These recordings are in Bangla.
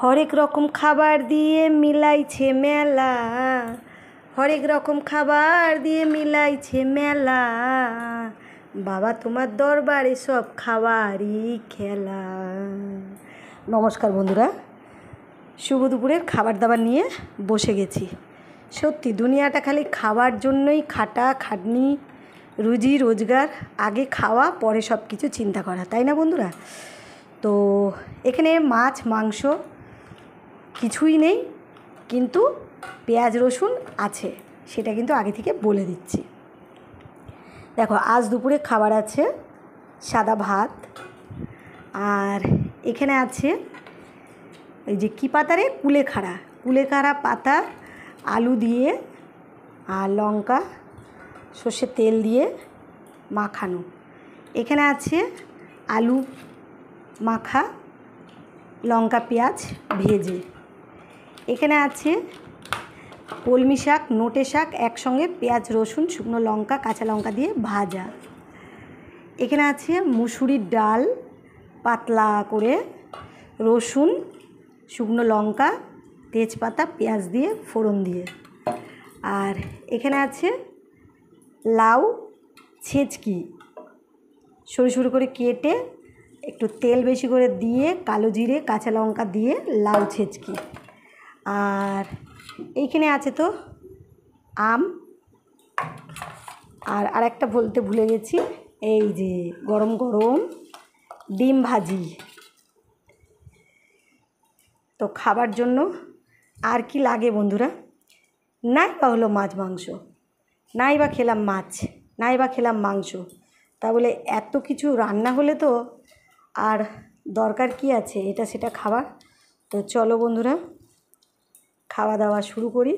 হরেক রকম খাবার দিয়ে মিলাইছে মেলা, হরেক রকম খাবার দিয়ে মিলাইছে মেলা, বাবা তোমার দরবারে সব খাবারই খেলা। নমস্কার বন্ধুরা, শুভ দুপুরের খাবার দাবার নিয়ে বসে গেছি। সত্যি দুনিয়াটা খালি খাবার জন্যই খাটনি, রুজি রোজগার, আগে খাওয়া পরে সব কিছু চিন্তা করা, তাই না বন্ধুরা? তো এখানে মাছ মাংস কিছুই নেই, কিন্তু পেঁয়াজ রসুন আছে, সেটা কিন্তু আগে থেকে বলে দিচ্ছি। দেখো, আজ দুপুরে খাবার আছে সাদা ভাত, আর এখানে আছে এই যে কী পাতা রে, কুলেখাড়া পাতা, আলু দিয়ে আর লঙ্কা সর্ষের তেল দিয়ে মাখানো। এখানে আছে আলু মাখা, লঙ্কা পেঁয়াজ ভেজে। এখানে আছে কলমি শাক, নোটে শাক একসঙ্গে পেঁয়াজ রসুন শুকনো লঙ্কা কাঁচা লঙ্কা দিয়ে ভাজা। এখানে আছে মুসুরির ডাল পাতলা করে, রসুন শুকনো লঙ্কা তেজপাতা পেঁয়াজ দিয়ে ফোড়ন দিয়ে। আর এখানে আছে লাউ ছেঁচকি, সরু সরু করে কেটে একটু তেল বেশি করে দিয়ে কালো জিরে কাঁচা লঙ্কা দিয়ে লাউ ছেঁচকি। আর এইখানে আছে তো আম, আর আরেকটা বলতে ভুলে গেছি, এই যে গরম গরম ডিম ভাজি। তো খাবার জন্য আর কি লাগে বন্ধুরা? নাই বা হলো মাছ মাংস, নাই বা খেলাম মাছ, নাই বা খেলাম মাংস, তা বলে এত কিছু রান্না হলে তো আর দরকার কি আছে এটা সেটা খাবার। তো চলো বন্ধুরা, খাওয়া দাওয়া শুরু করি।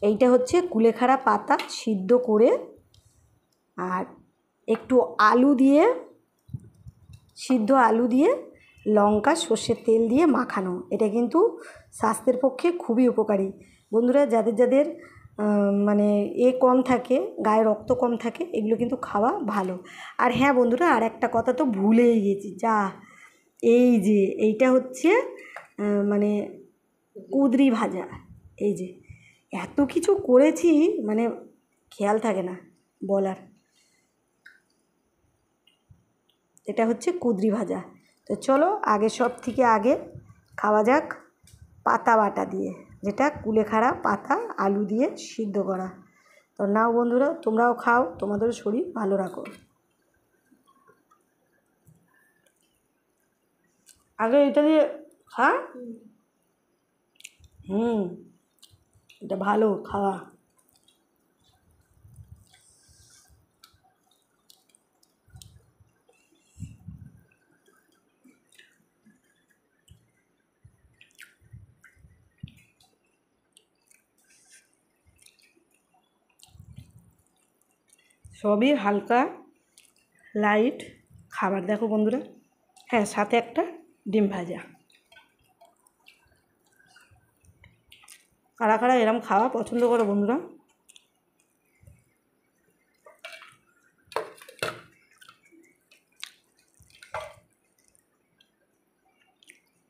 এইটা হচ্ছে কুলেখাড়া পাতা সিদ্ধ করে আর একটু আলু দিয়ে, সিদ্ধ আলু দিয়ে লঙ্কা সর্ষের তেল দিয়ে মাখানো। এটা কিন্তু স্বাস্থ্যের পক্ষে খুবই উপকারী বন্ধুরা। যাদের যাদের মানে কম থাকে, গায়ে রক্ত কম থাকে, এগুলো কিন্তু খাওয়া ভালো। আর হ্যাঁ বন্ধুরা, আর একটা কথা তো ভুলেই গেছি, এই যে এইটা হচ্ছে মানে কুঁদরি ভাজা। এই যে এত কিছু করেছি, মানে খেয়াল থাকে না বলার। এটা হচ্ছে কুঁদরি ভাজা। তো চলো আগে, সব থেকে আগে খাওয়া যাক পাতা বাটা দিয়ে, যেটা কুলেখাড়া পাতা আলু দিয়ে সিদ্ধ করা। তো নাও বন্ধুরা, তোমরাও খাও, তোমাদেরও শরীর ভালো রাখো। আগে এটা দিয়ে খা। এটা ভালো খাওয়া। সবই হালকা লাইট খাবার। দেখো বন্ধুরা, হ্যাঁ সাথে একটা ডিম ভাজা। কারা কারা এরম খাওয়া পছন্দ করো বন্ধুরা?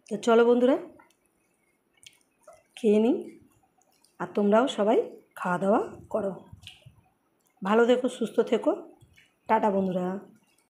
তো চলো বন্ধুরা খেয়ে নিই, আর তোমরাও সবাই খাওয়া দাওয়া করো। ভালো থেকো, সুস্থ থেকো, টাটা বন্ধুরা।